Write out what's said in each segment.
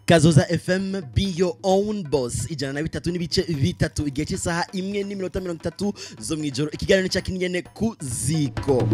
Kazoza FM, be your own boss. Ijana na bitatu n'ibice bitatu igihe cy'isaha imwe n'iminota 30 zo mwijoro. Ikiganiro ni cyakinyene ku ziko.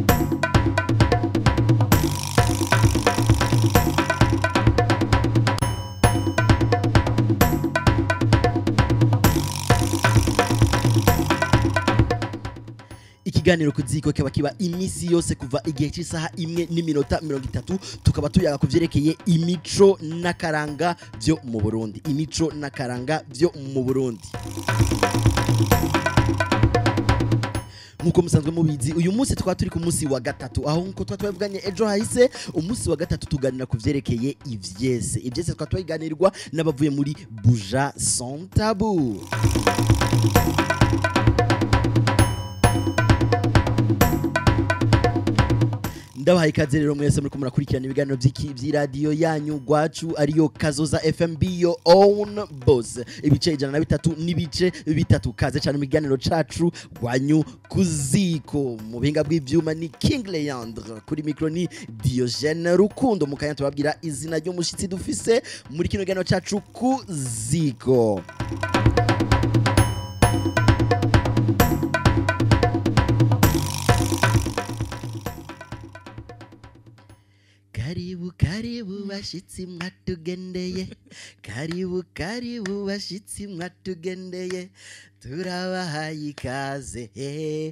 Ikiganiro ku ziko kaba kiba iminsi yose kuva igihe cy'isaha imwe n'iminota 30 tukaba tuyaga kuvyerekeye imico n'akaranga byo mu Burundi. Imico n'akaranga byo mu Burundi. Nkuko musanzwe mubizi uyu munsi tukaba turi ku munsi wa gatatu aho nkuko twabivuganye ejo hahise umunsi wa gatatu tuganira kuvyerekeye Ivyese. Ivyese tukaba twaganirwa n'abavuye muri Buja Sans Tabou. Ndabahaye ikaze rero mwese muri kumurakurikirana ibiganiro by'iki radio yanyu gwacu ariyo Kazoza FM, be your own boss. Ibice ijana na bitatu n'ibice bitatu kaze cyane mu biganiro cacu gwanyu kuziko. Mu bihinga bw'ivyuma ni King Leandre, kuri micro ni Diogene Rukundo. Mukanya tubabwira izina ry'umushitsi dufise muri kino biganiro cacu kuziko. Karibu karibu bashitsi mwatugendeye, karibu karibu bashitsi mwatugendeye, turabahaye ikaze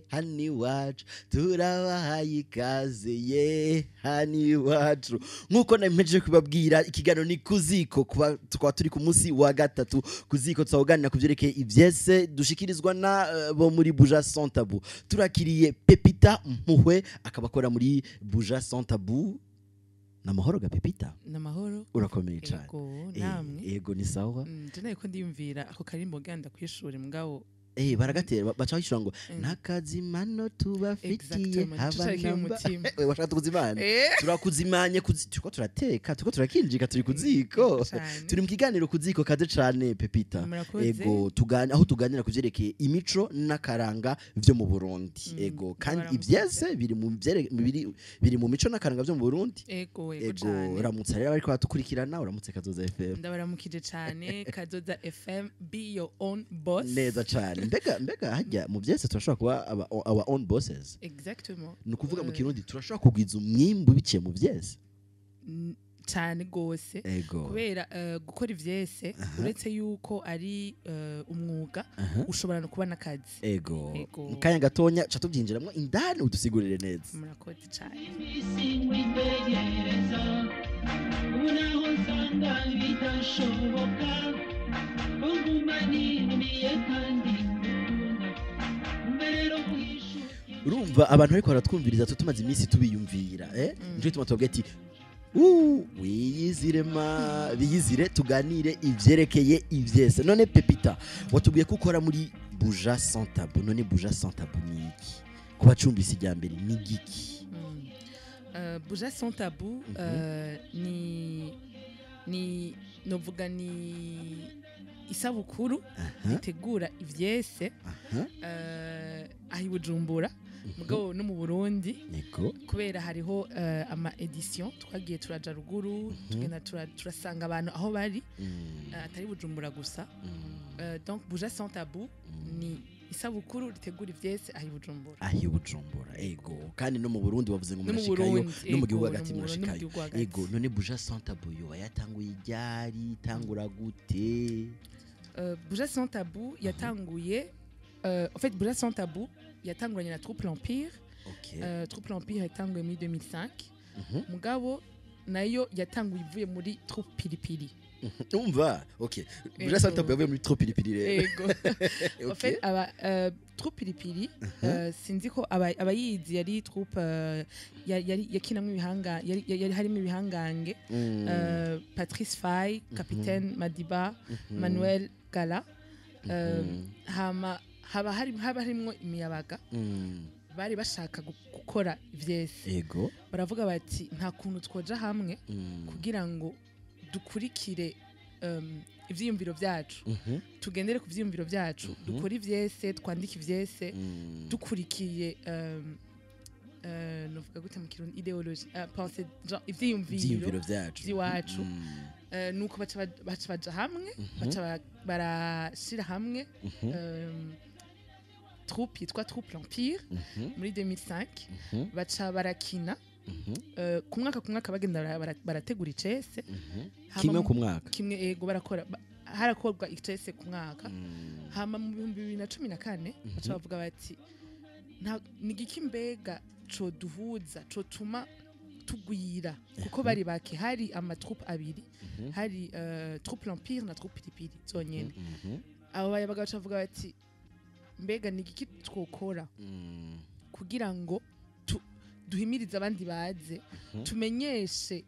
hani wacu, turabahaye ikaze hani wacu. Nkuko nameje kubabwira ikiganiro ni kuziko, tukaba turi ku munsi wa gatatu. Kuziko tsaganira kuvyerekeye Ivyese dushikirizwa na bo muri Buja Sans Tabou. Turakiriye Pepita Mpuhwe akabakora muri Buja Sans Tabou. Namahoro ga Pepita. Namahoro. Urakomeye cyane. Ego namwe. Ego ni sawa. Tunaye ko ndiyumvira ako karimbo ganda kwishura mugabo. Baragatera bacha bishura ngo nakazimano tubafitiye abana. We washaka tukuzimana. Turakuzimanye tuko turateka, tuko turakinjika turi kuziko. Turi mu kiganiro kuziko kaze cyane Pepita. Ego aho tuganira kuvyerekeye imico n'akaranga byo mu Burundi. Ego kandi Ivyese biri mu mico n'akaranga byo mu Burundi. Ego cyane. Uramutse rero ariko batukurikirana uramutse Kazoza FM. Ndabaramukije cyane Kazoza FM, be your own boss. Neza cyane. Mbega hajya mu Vyese turashobora kuba our own bosses. Exactement. Nukuvuga mu Kirundi turashobora kugwiza umwimbu biciye mu Vyese. Cyane gose kubera gukora Ivyese uretse yuko ari umwuga ushobora no kuba nakazi. Ego mukanya gatonya cha tubyinjiramwe indani udusigurire neza. Murakoze cyane. Urumva abantu ariko baratwumviriza tumaze iminsi tubiyumvira nje tuma tubabwira ati biyizire tuganire ivyerekeye Ivyese. None Pepita watubwiye ko ukora muri Buja Sans Tabou. None Buja Sans Tabou ni iki kuba cumbise ijambere ni giki? Buja Sans Tabou ni novuga ni isabukuru itegura Ivyese ahi Bujumbura mugabo no mu Burundi kubera hariho ama edition twagiye turaja ruguru tugenda turasanga abantu aho bari atari Bujumbura gusa. Donc Buja Sans Tabou ni isabukuru ritegura Ivyese ahi Bujumbura. Ego kandi no mu Burundi bavuze ngo murashikayo no mu gihugu hagati murashikayo. Ego none Buja Sans Tabou yo yatanguye iryari tangura gute? Buja Sans Tabou yatanguye en fait Buja Sans Tabou yatanguranye na Troupe l'Empire. Troupe l'Empire yatanguye muri 2005. Mugabo nayo yatanguye ivuye muri Troupe Pilipili. Umva Buja Sans Tabou yavuye muri Troupe Pilipili rero. Ego en fait Troupe Pilipili sinzi ko abayizi yari troupe yakinamwe ibihanga yari harimo ibihangange Patrice Faye, Capitaine Madiba, Manuel Gala, haba harimo imiyabaga bari bashaka gukora Ivyese. Baravuga bati nta kuntu twoja hamwe kugira ngo dukurikire ivyiyumviro vyacu tugendere ku vyiyumviro vyacu dukora Ivyese twandika Ivyese dukurikiye novuga gute mu Kirundi ideology pensée genre ivyiyumviro vyacu nuko baca baja hamwe baca barashira hamwe troupe yitwa troupe l'Empire muri 2005 baca barakina ku mwaka bagenda barategura icese kimwe ego barakora harakorwa icese ku mwaka hama mu 2014 baca bavuga bati nigiki mbega co duhuza co tuma tugwira kuko bari bake hari amatroupe abiri hari troupe l'Empire na troupe Pilipili zonyene abo bayabaga baca bavuga bati mbega nigiki twokora kugira ngo duhimiriza abandi baze tumenyeshe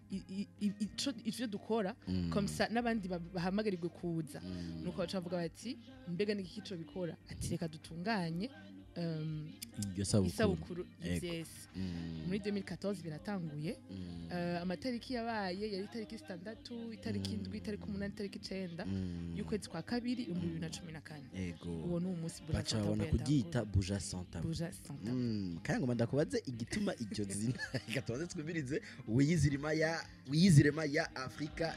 ivyo dukora komsa n'abandi bahamagarirwe kuza nuko baca bavuga bati mbega nigiki cyo bikora ati reka dutunganye isabukuru Ivyese muri 2014 biratanguye amatariki yabaye yari itariki 6 itariki 7 itariki 8 itariki 9 y'ukwezi kwa kabiri 2014 uwo ni umunsi baca babona kugita buja santa kandi ngo ndakubaze igituma iryo zina gatoze twibirize wiyizirema ya Afrika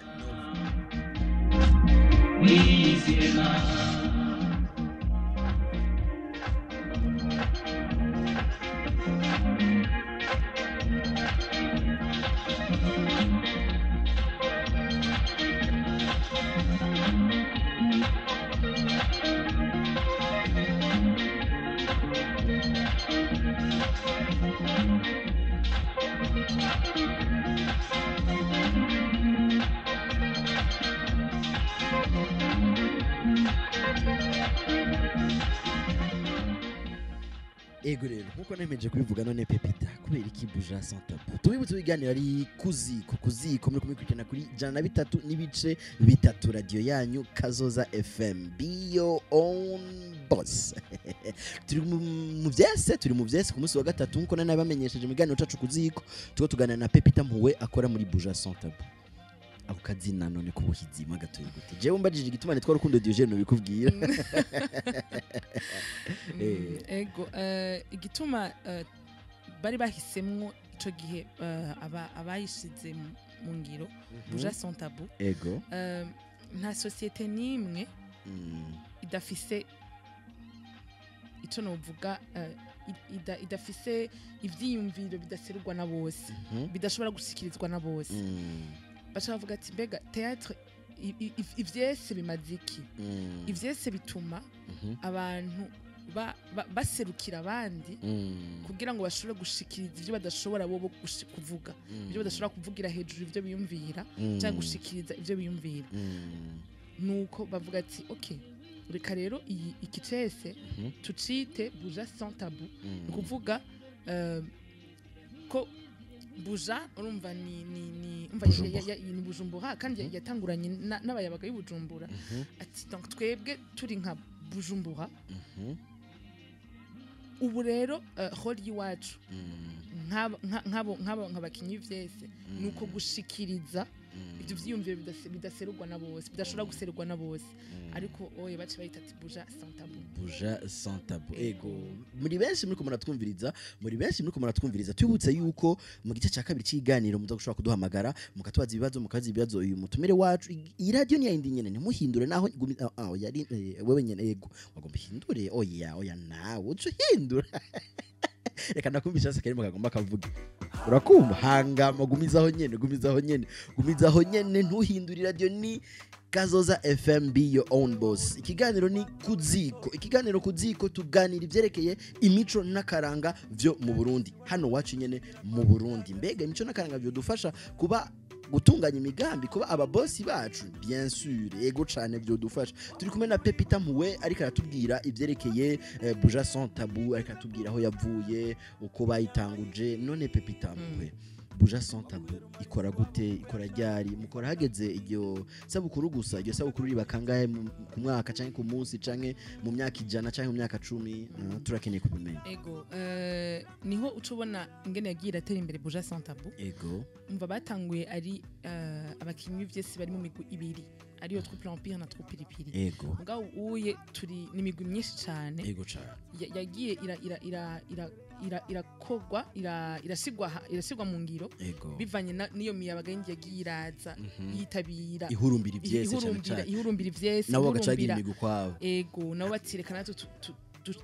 ego rero nkuko nemeje kubivuga none Pepita kubera iki buja santa tubibutse biganiro ari kuziko muri kumikirana kuri 103 n'ibice bitatu radio yanyu Kazoza FM be your own boss turi mu Vyese ku munsi wa gatatu nkuko nane bamenyesheje miganiro cacu kuziko tuko tugana na Pepita Mpuwe akora muri buja santa ako kazina none kubuhizima gatoye gute jewe mbajije igitumane twa rukundo Diogene bikubwira ego igituma bari bahisemwo ico gihe abayishize mu ngiro buja santa ego nta societe nimwe idafise ico novuga idafise ivyiyumviro bidaserurwa na bose bidashobora gushikirizwa na bose bacha bavuga ati mbega théâtre Ivyese bimaziki Ivyese bituma abantu baserukira abandi kugira ngo bashobore gushikiriza ivyo badashobora bo kuvuga ivyo badashobora kuvugira hejuru ivyo biyumvira cyangwa gushikiriza ivyo biyumvira nuko bavuga ati okay reka rero iki cese tucite buja sans tabou kuvuga ko buja urumva ni Bujumbura kandi yatanguranye n'abayabaga y'Ubujumbura ati donc twebwe turi nka Bujumbura ubu rero holi yiwacu nk'abakinyi Ivyese nuko gushikiriza ibyo vyiyumviro bidaserurwa na bose bidashobora guserurwa na bose ariko oye bace bayita ati buja sans tabou ego muri benshi muri muratwumviriza tubutse yuko mu gice cya kabiri cy'iganiro muza gushobora kuduhamagara mukatubaza ibibazo uyu mutumire wacu iyi radio ni yindi nyene ntimuhindure naho yari wewe nyene ego bagomba hindure oya nawe uco hindura reka nakumvisha se karimo kagomba kavuga urakumva hangama gumizaho nyene ntuhindure radio ni Kazoza FM be your own boss ikiganiro ni kuziko tuganira ivyerekeye imico n'akaranga vyo mu Burundi hano wacu nyene mu Burundi mbega imico n'akaranga vyo dufasha kuba gutunganya imigambi kuba ababosi bacu bien sûr ego cane vyo dufasha turi kumwe na Pepita Mpuwe ariko aratubwira ivyerekeye buja sans tabou ariko aratubwira aho yavuye uko bayitanguje none Pepita Mpuwe buja sans tabou ikora gute ikora ryari mukora hageze iryo sabukuru gusa iryo sabukuru riba kangahe ku mwaka canke ku munsi canke mu myaka 100 canke mu myaka 10 turakeneye kubimenya ego niho ucubona ingene yagira atera imbere buja sans tabou ego umva batanguye ari abakinyi Ivyese bari mu migwi ibiri ariyo troupe l'Empire na troupe Pilipili ego ngaho uye turi n'imigwi myinshi cyane ego cyane yagiye irakogwa irasigwa mu ngiro bivanye niyo miyabaga yagiye iraza yitabira ihurumbira ivyese cyane ihurumbira ivyese nabo bagacagira imigo kwabo ego nabo batsireka natwe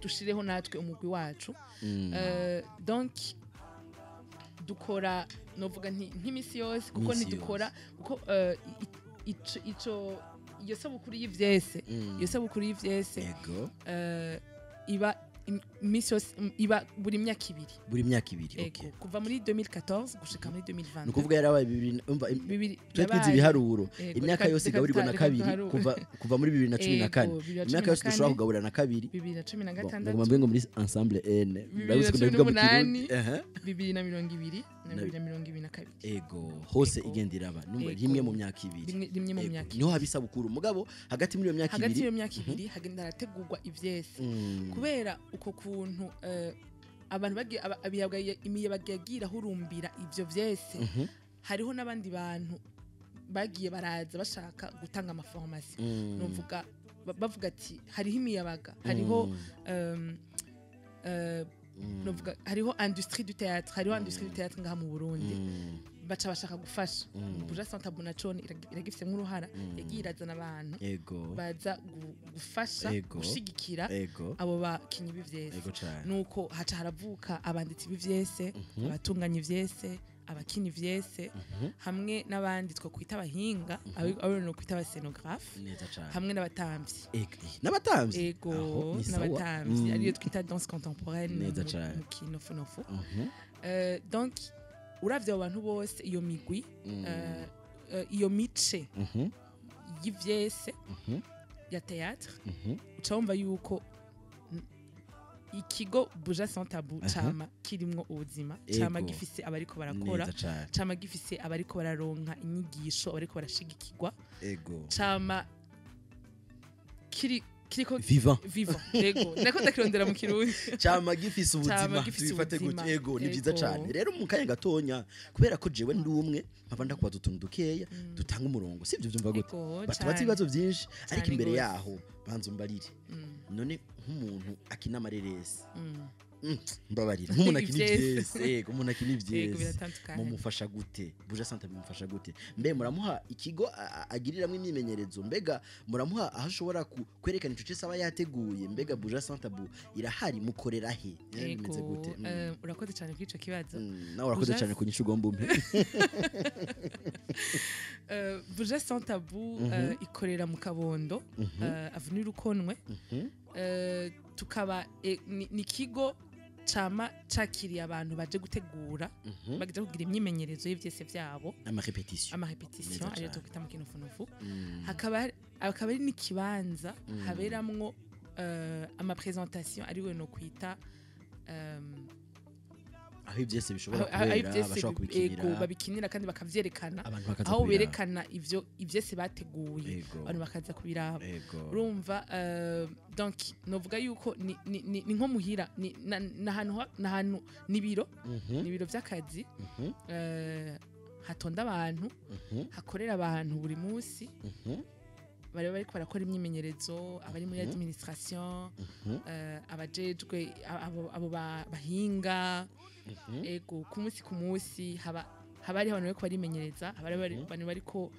dushireho natwe umugwi wacu donc dukora novuga nk'imisi yose kuko ntidukora kuko ico iyo sabukuru y'ivyese iba imisi yose iba buri myaka ibiri okay kuva muri 2014 gushika muri 2020 nukuvuga yarabaye bibiri twize ibiharuro imyaka yose gaburirwa na kabiri kuva muri 2014 imyaka yose dushobora kugaburira na kabiri 2016 ngo ngo muri ensemble N ndabizi ko ndabivuga mu Kirundi 2020 na 2022 ego hose igendera aba rimwe mu myaka ibiri niho habisabukuru mugabo hagati muri iyo myaka ibiri hagenda harategurwa ivyese kubera uko kuntu abantu bagiye imiyabaga yagira hurumbira ivyo vyese hariho n'abandi bantu bagiye baraza bashaka gutanga amaformation novuga bavuga ati hariho imiyabaga hariho novuga hariho industrie du théâtre ngaha mu Burundi baca bashaka gufasha Buja Santa Bonachone iragifite nk'uruhara yagiye irazana abantu baza gufasha gushigikira abo bakinyi b'ivyese nuko haca haravuka abanditsi b'ivyese abatunganya ivyese abakini ivyese hamwe n'abandi two kwita abahinga abo no kwita abasenographe hamwe n'abatamvyi ego n'abatamvyi ariyo twita danse contemporaine mu kinofunofu donc uravye abantu bose iyo migwi iyo mice y'ivyese ya théâtre ucumva yuko ikigo Buja Santa cama kirimwo ubuzima cama gifise abariko barakora cama gifise abariko bararonka inyigisho abariko barashigikirwa cama kiriko vivant ego nako ndakirondera mu Kirundi cama gifise ubuzima tubifate gutyo ego ni byiza cyane rero mu kanya gatonya kubera ko jewe ndi umwe mpava ndakubaza utuntu dukeya dutanga umurongo sivyo byumva gute batubatse ibibazo byinshi ariko imbere yaho banza umbarire none nk'umuntu akina amareresi mbabarira nk'umuntu akina ivyese yego umuntu akina ivyese mumufasha gute Buja Santa bimufasha gute mbe muramuha ikigo agiriramwe imyimenyerezo mbega muramuha aho ashobora kwerekana ico cyose aba yateguye mbega Buja Santa irahari mukorera he bimeze gute urakoze cyane kuri ico kibazo nawe urakoze cyane kunyisha ugomba umpe Buja Santa ikorera mu Kabondo avenue Rukonwe tukaba ni kigo cama cakiriye abantu baje gutegura bagiye kugira imyimenyerezo y'ivyese vyabo ama repetition ariyo tukwita mu kinofunofu hakaba ari n'ikibanza haberamwo ama présentation ariwe no kwita aho ivyese bishobora kubera bashobora kubikinira babikinira kandi bakavyerekana aho berekana ivyese bateguye abantu bakaza kubiraba urumva donc novuga yuko ni nko muhira nahantu nibiro vy'akazi hatonda abantu hakorera abantu buri munsi bari bariko barakora imyimenyerezo abari muri administration abajejwe abo bahinga ego ku munsi haba hari abantu bariko barimenyereza abantu bariko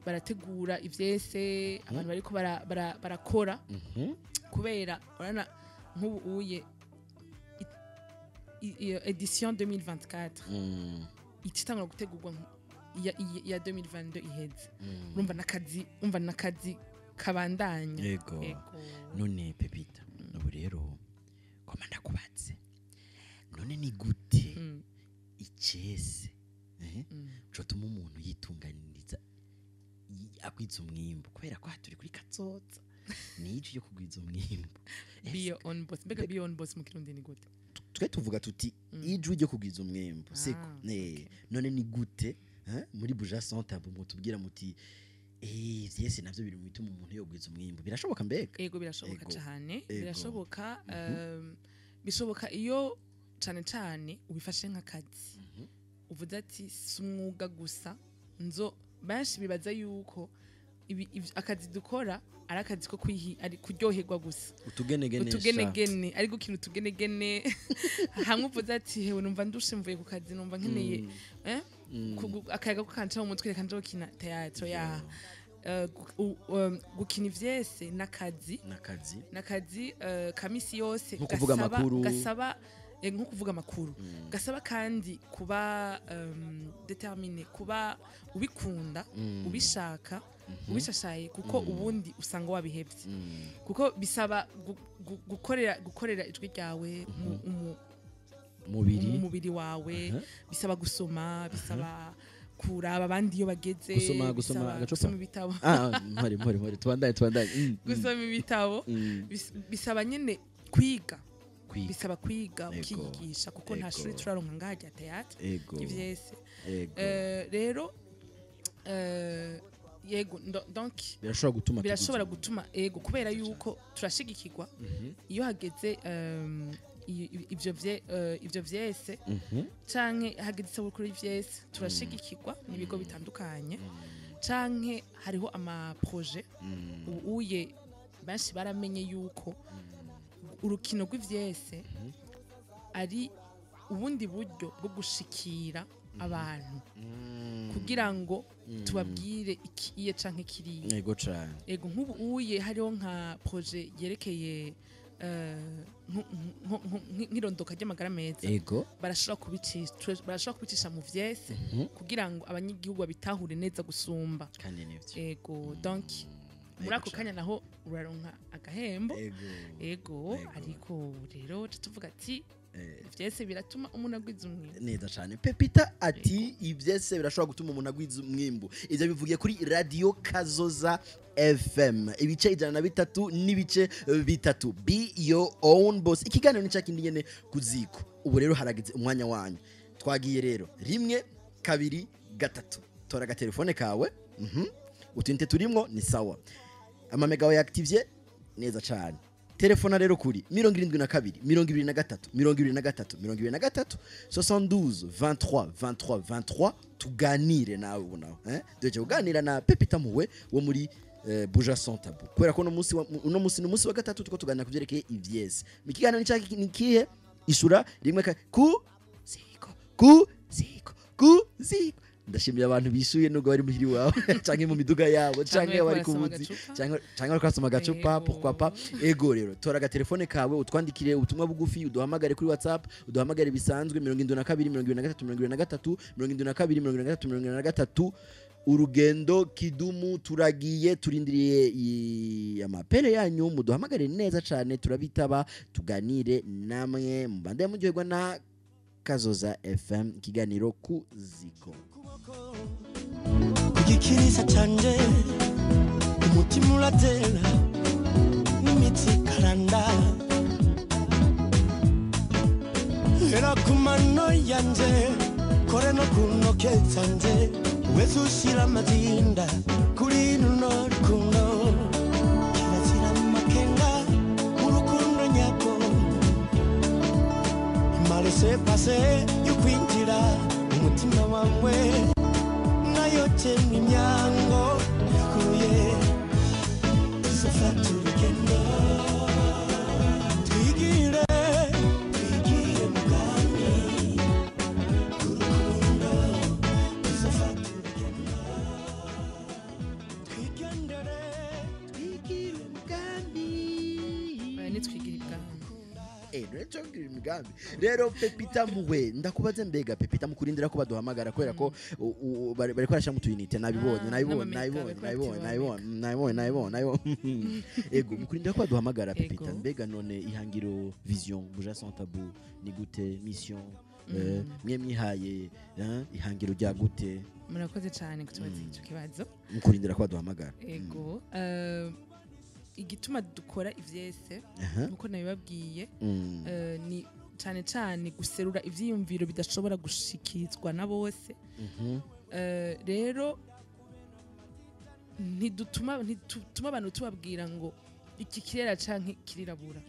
barategura ivyese abantu bariko barakora kubera urana nk'ubu uye edition 2024 ititangura gutegurwa ya 2022 iheze urumva nakazi kabandanya ego none Pepita ubu rero komanda kubatse none ni gute icese cotuma umuntu yitunganiriza akwitsa umwimbo kubera ko turi kuri Kazoza nico yo kugwiza umwimbo bio on boss mbega bio on boss mu Kirundi ni gute twe tuvuga tuti ijwi ryo kugwiza umwimbo siko none ni gute muri Buja Santa mutubwira muti vyese navyo biri mu bituma umuntu yogwiza umwimbo birashoboka mbega ego birashoboka cyane birashoboka bishoboka iyo cyane ubifashe nk'akazi uvuze ati si umwuga gusa benshi bibaza yuko akazi dukora ari akazi ko ari kuryoherwa gusa utugenegene ari gukina utugenegene hamwe uvuze ati hewe numva ndushe mvuye ku kazi numva nkeneye akayaga ko kanca mu mutwe kanje gukina teatro ya gukina ivyese nakazi kamisi yose gasaba nko kuvuga amakuru gasaba kandi kuba determine kuba ubikunda ubishaka ubishashaye kuko ubundi usanga wabihevye kuko bisaba gukorera ijwi ryawe mubiri wawe bisaba gusoma bisaba kuraba abandi iyo bageze gusoma ibitabo mpori tubandanye gusoma ibitabo bisaba nyene kwiga bisaba kwiga ukiyigisha kuko nta shuri turaronka ngaha rya teatro Ivyese rero yego donc birashobora gutuma yego kubera yuko turashigikirwa iyo hageze ivyo vyese canke hageze isabukuru y'ivyese turashigikirwa n'ibigo bitandukanye canke hariho ama projet uye benshi baramenye yuko urukino rw'ivyese ari ubundi buryo bwo gushikira abantu kugira ngo tubabwire ikiye canke kiriye ego nk'ubu uye hariho nka projet yerekeye nk'irondoka ry'amagara meza barashobora kubicisha mu vyese kugira ngo abanyagihugu babitahure neza gusumba ego donc muri ako kanya naho uraronka agahembo ego ariko rero tuvuga ati ivyese biratuma umuntu agwiza umwimbu neza cyane Pepita ati ivyese birashobora gutuma umuntu agwiza umwimbu ivyo bivugiye kuri radio Kazoza FM ibice 103 n'ibice 3 be your own boss ikiganiro nicakindi nyene kuziko ubu rero harageze umwanya wanyu twagiye rero 1 2 3 tora ga telefone kawe utinte turimwo ni sawa amamega wa activye neza cyane telefona rero kuri 72 23 72 23 23 tuganire nawe unaho deje uganira na Pepita muwe wo muri Buja Santabu kwera ko no musi wa gatatu tuko tuganira kuvyerekeye Ivyese mikigana nikihe ishura rimwe ku ziko ndashimira abantu bishuye nubwo bari muhiri wawe canke mu miduga yabo canke bari kubuzi canke kwasoma gacupa pourquoi pas ego rero tora ga telefone kawe utwandikire ubutumwa bugufi uduhamagare kuri WhatsApp uduhamagare bisanzwe 72 urugendo kidumu turagiye turindiriye amapele yanyu muduhamagare neza cane turabitaba tuganire namwe mbande mujyegwa na Kazoza FM ikiganiro kuziko kugikiriza canje umutima uratera n'imitsi karanda era kumano yanje kore no kunoke zanje wese ushira amazinda kuri runo rukundo kirazira amakenga urukundo nyako imarese pase yukwinjira umutima wawe nayo teni myango yakuye safatu urugendo twigire mugambi urukundo safatu urugendo twigire mugambi nitwigire imigambi rero Pepita muwe ndakubaze mbega Pepita mukurindira ko baduhamagara kwera ko bari kwarasha mutuyinite nabibonye ego mukurindira ko baduhamagara Pepita mbega none ihangiro vision Buja Santabu ni gute mission mwe mwihaye ihangiro rya gute murakoze cyane kutubaza icyo kibazo mukurindira ko baduhamagara ego igituma dukora Ivyese nuko nabibabwiye ni cyane guserura ivyiyumviro bidashobora gushikizwa na bose rero ntitutuma abantu tubabwira ngo iki kirera canke kirirabura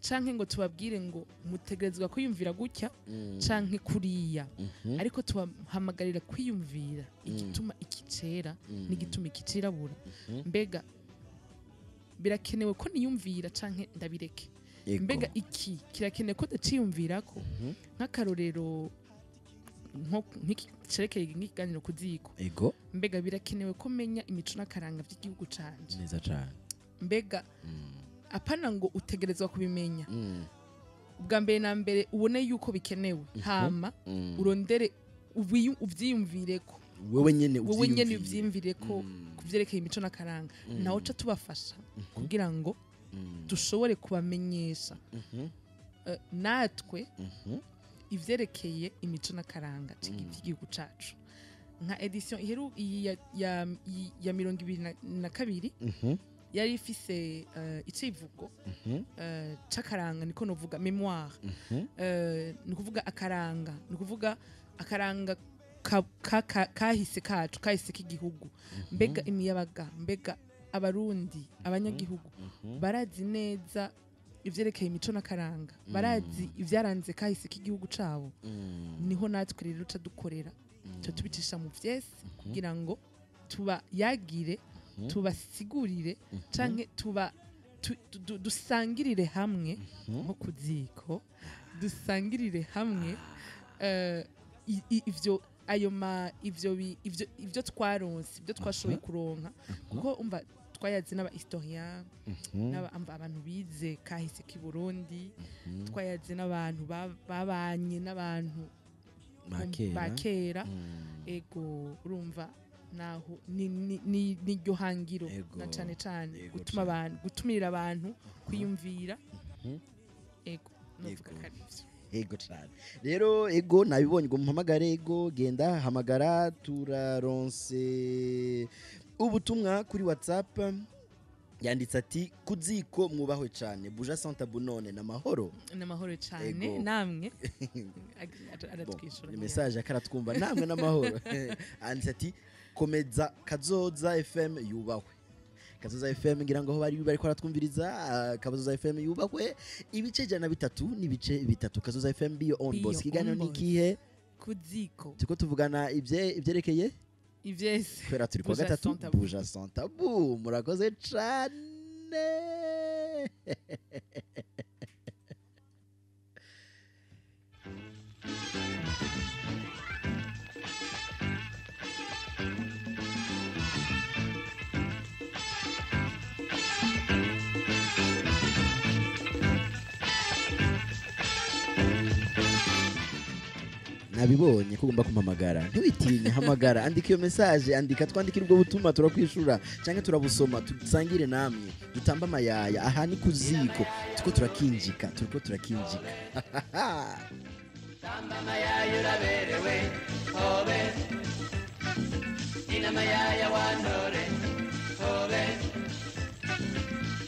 canke ngo tubabwire ngo mutegerezwa kwiyumvira gutya canke kuriya ariko tubahamagarira kwiyumvira igituma ikicera n'igituma ikicirabura mbega birakenewe ko niyumvira canke ndabireke mbega iki kirakenewe ko ndaciyumvirako nk'akarorero cerekeye nk'ikiganiro ku ziko mbega birakenewe ko menya imico n'akaranga by'igihugu canje neza cane mbega apana ngo utegerezwa kubimenya ubwa mbere na mbere ubone yuko bikenewe hama urondere uvyiyumvireko wewe nyene uvyiyumvireko kuvyerekeye imico n'akaranga naho ca tubafasha kugira ngo dushobore kubamenyesha natwe ivyerekeye imico n'akaranga cy'igihugu cacu nka edition iheru ya 2022 yari ifise icivugo c'akaranga niko novuga memoire nikuvuga akaranga nikuvuga akaranga kahise kacu kahise k'igihugu mbega imiyabaga mbega abarundi abanyagihugu barazi neza ivyerekeye imico n'akaranga barazi ivyaranze kahise k'igihugu cabo niho natwe rero ca dukorera cyo tubicisha mu vyese kugira ngo tubayagire tubasigurire canke dusangirire hamwe nko ku ziko dusangirire hamwe ivyo twaronse ivyo twashoboye kuronka kuko umva twayazi n'aba historien abantu bize kahise k'i Burundi twayazi n'abantu babanye n'abantu bakera ego urumva naho ni ryo hangiro na cane cane gutuma abantu gutumirira abantu kwiyumvira ego novuga karivyo ego cyane rero ego nabibonye ngo muhamagare ego genda hamagara turaronse ubutumwa kuri WhatsApp yanditse ati kuziko mwubahwe cyane buja Santa Bunone namahoro cyane namwe aratwishura message akaratwumva namwe namahoro anditse ati komeza Kazoza FM yubahwe Kazoza FM ngira ngo bari kwaratwumviriza Kazoza FM yubahwe ibice 3 n'ibice 3 Kazoza FM bio on boss kiganiro nikihe kuziko tuko tuvugana ivyerekeye Ivyese kwera turi kwa gatatu buja Santa Bu murakoze cane nabibonye ko ugomba kumpamagara ntiwitinye hamagara andika iyo message andika twandikira ubwo butuma turakwishura canke turabusoma tusangire namwe dutamba amayaya aha ni kuziko turiko turakinjika tamba amayaya uraberewe hobe ina amayaya wandore hobe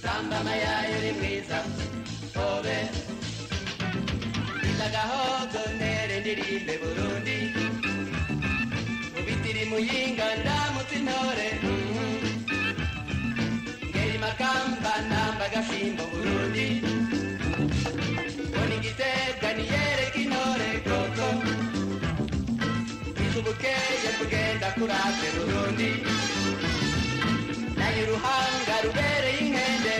tamba amayaya uri mwiza hobe gahogo nere ndirimbe Burundi ubitiri muyinga ndamutse intore ngeri makamba namba gashimbo Burundi boni gitega niyereka intore koko izubukeye kugenda kurate Burundi nayo uruhanga rubereye inkende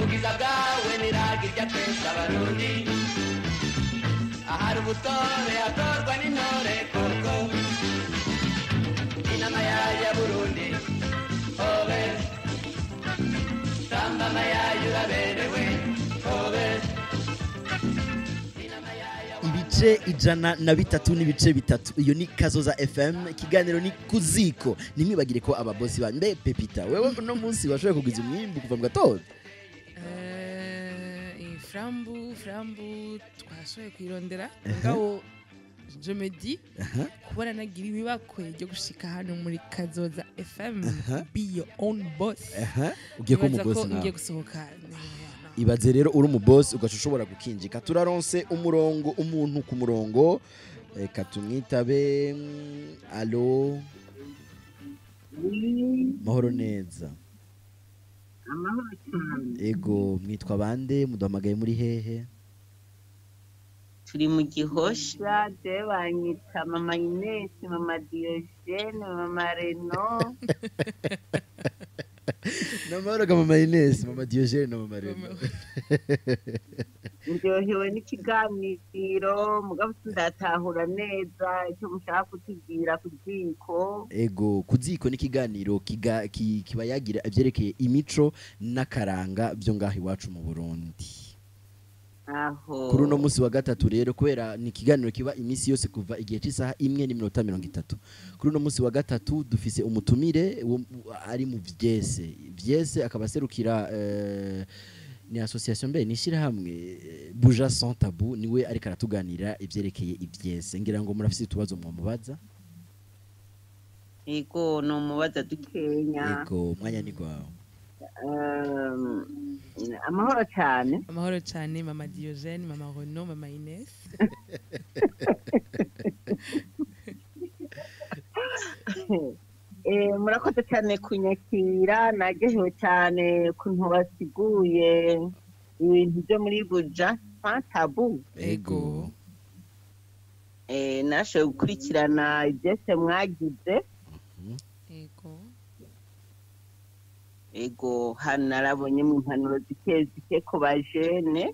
ugiza bwawe niragi rya twese abarundi ahari ubutore hatorwa n'intore koko inama ya Burundi hobe tamba amayaya uraberewe hobe ibice 103 n'ibice 3 iyo ni Kazoza FM ikiganiro ni kuziko nimwibagire ko ababosi ba mbe Pepita wewe no munsi washoboye kugiza umwimbu kuva mu gatondo frambu twashoboye kwirondera ngaho je me dis kubona nagira ibibakwe ryo gushika hano muri Kazoza FM be your own boss ugiye ko mu boss ngiye gusohoka ibaze rero uri mu boss ugashushobora gukinjika turaronse umurongo umuntu ku murongo reka tumwitabe allo mahoro neza amahoro cyane. ego mwitwa bande muduhamagaye muri hehe Turi mu Gihosha, je banyita mama Ines, mama Diogene, mama Reno. namahoro ga mama Ines mama Diogene na mama Reno Ndyohewe n'ikiganiro mugabo sindatahura neza icyo mushaka kutubwira ku ziko. ego kuziko n'ikiganiro kiba yagira ivyerekeye imico n'akaranga byo ngaho iwacu mu Burundi. Aho. Kuri uno musi wa gatatu rero kubera ni ikiganiro kiba iminsi yose kuva igihe cy'isaha 1:30. Kuri uno musi wa gatatu dufise umutumire ari mu Ivyese. Ivyese akaba serukira ni association mbe nishira hamwe Buja Sans Tabou niwe ariko aratuganira ivyerekeye Ivyese. Ngira ngo murafise tubazo mwamubaza. Ego no mubaza dukenya. Ego mwanya ni gwawe. Amahoro cyane. Amahoro cyane mama Diogene, mama Reno, mama Ines. Murakoze cyane kunyakira, nagehewe cyane kuntu basiguye ibintu byo muri Buja Sans Tabou. Ego. Nashoboye gukurikirana ibyese mwagize. Ego. Ego hano narabonye mu mpanuro zike ku bajene.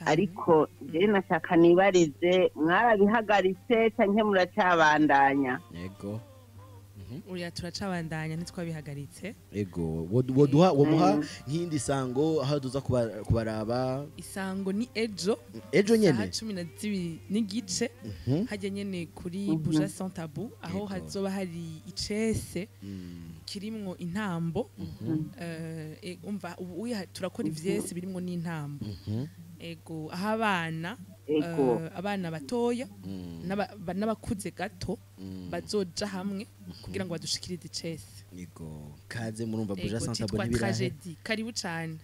Ariko je nashaka nibarize mwarabihagaritse canke muracabandanya? Ego. Uriya turacabandanya ntitwabihagaritse. Ego womuha nk'indi sango aho duza kubaraba. Isango ni ejo nyene saa 12 n'igice hajya nyene kuri Buja Sans Tabou aho hazoba hari icese kirimwo intambo. Umva turakora ivyese birimwo n'intambo. Ego aho abana batoya n'abakuze gato bazoja hamwe kugira ngo badushikirize icese. Ego kaze murumva Buja Sans Tabou n'ibirahe. Karibu cyane.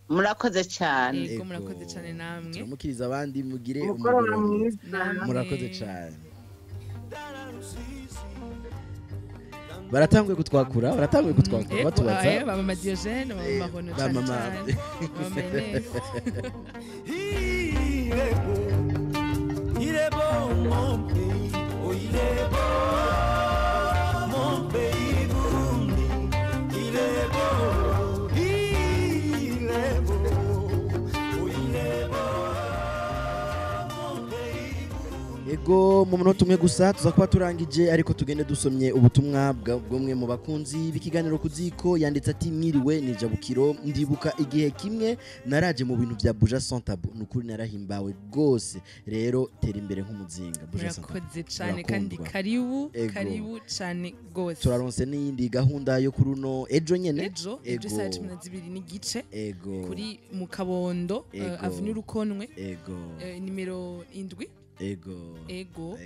Murakoze cyane. Ego murakoze cyane namwe. Turamukiriza abandi mugire umugoroba mwiza. Murakoze cyane. Baratanguye kutwakura batubaza. Mama Diogene, mama Reno cyane. Mama Ines. Il est beau mon pays, oh il est beau mon pays Burundi. Il est beau, oh il est beau mon pays Burundi. Ego mu munota umwe gusa tuza kuba turangije ariko tugende dusomye ubutumwa bw'umwe mu bakunzi b'ikiganiro kuziko yanditse ati mwiriwe ni Jabukiro ndibuka igihe kimwe naraje mu bintu bya Buja Sans Tabou nukuri narahimbawe gose rero tera imbere nk'umuzinga Buja Sans Tabou. Murakoze cyane kandi karibu cyane gose. Turaronse n'iyindi gahunda yo kuri uno ejo nyene ejo saa 12 n'igice ego kuri mu Kabondo avenue Rukonwe nimero 7. Ego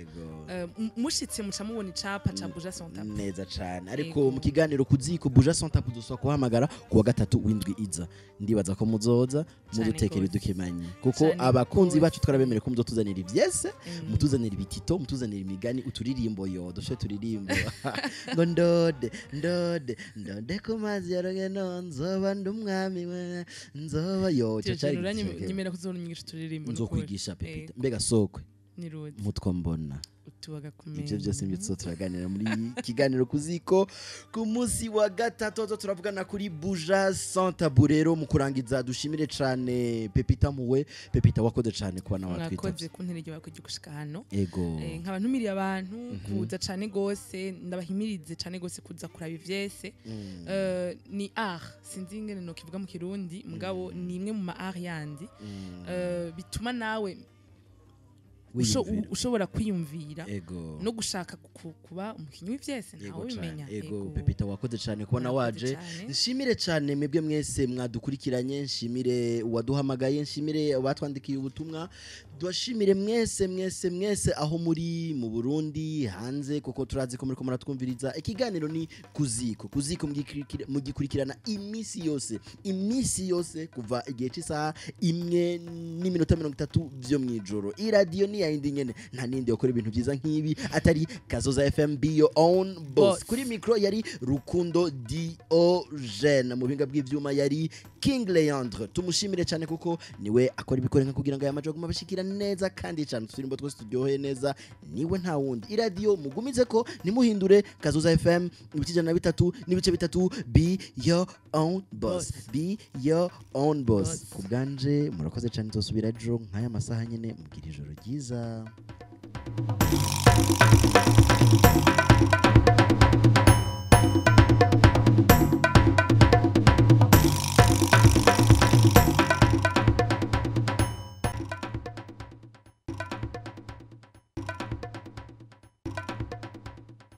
mushitse muca mubona icapa ca Buja Sans Tabou neza cyane ariko mu kiganiro kuziko Buja Sans Tabou duswa kuhamagara kuwa gatatu w'indwi iza ndibaza ko muzoza mudutekera idukimanye kuko abakunzi bacu twarabemere ko muzotuzanira ivyese mutuzanira ibitito mutuzanira imigani uturirimbo doshe turirimbo ngo ndode ku mazi ya rogeno nzoba ndumwami we nzoba cyari nyemera kuzonyigisha turirimbo nzokwigisha Pepita mbega sokwe Niruzi mutwa mbona utubaga kumenya ibyo byose mbitso turaganira muri kiganiro kuziko ku munsi wa gatatu turavugana kuri Buja Sans Tabou rero mu kurangiza dushimire cyane Pepita muwe Pepita wakoze cyane kuba nawe twita wakoze kunterege bakujya gushika hano ego nk'abantu miriye abantu kuza cyane gose ndabahimirize cyane gose kuza kuraba ivyese ni art sinzi ingene no kivuga mu Kirundi mugabo ni imwe mu ma art yandi bituma nawe ushobora kwiyumvira no gushaka kuba umukinyi w'ivyese nawe bimenya ego Pepita wakoze cyane kubona waje nshimire cyane mwebwe mwese mwadukurikiranye nshimire uwaduhamagaye nshimire abatwandikiye ubutumwa duashimire mwese aho muri mu Burundi hanze kuko turazi ko muri ko muratwumviriza ikiganiro ni kuziko mugikurikirana iminsi yose kuva igihe cy'isaha 1:30 byo mwijoro. Radio ni yindi nyene nta nindi yakora ibintu byiza nk'ibi atari Kazoza FM be your own boss. Kuri micro yari Rukundo Diogene, mu binga bw'ivyuma yari King Leandre. Tumushimire cyane kuko niwe akora ibikorenga kugira ngo yamaje guma bashikira neza kandi cyane turimbo twose turyoheye neza, niwe nta wundi. Radio mugumize ko nimuhindure Kazoza FM ibitijana 3 n'ibice 3 be your own boss. Be your own boss. Kubganje murakoze cyane tuzosubira ejo nk'aya masaha nyene mugira ijoro ryiza.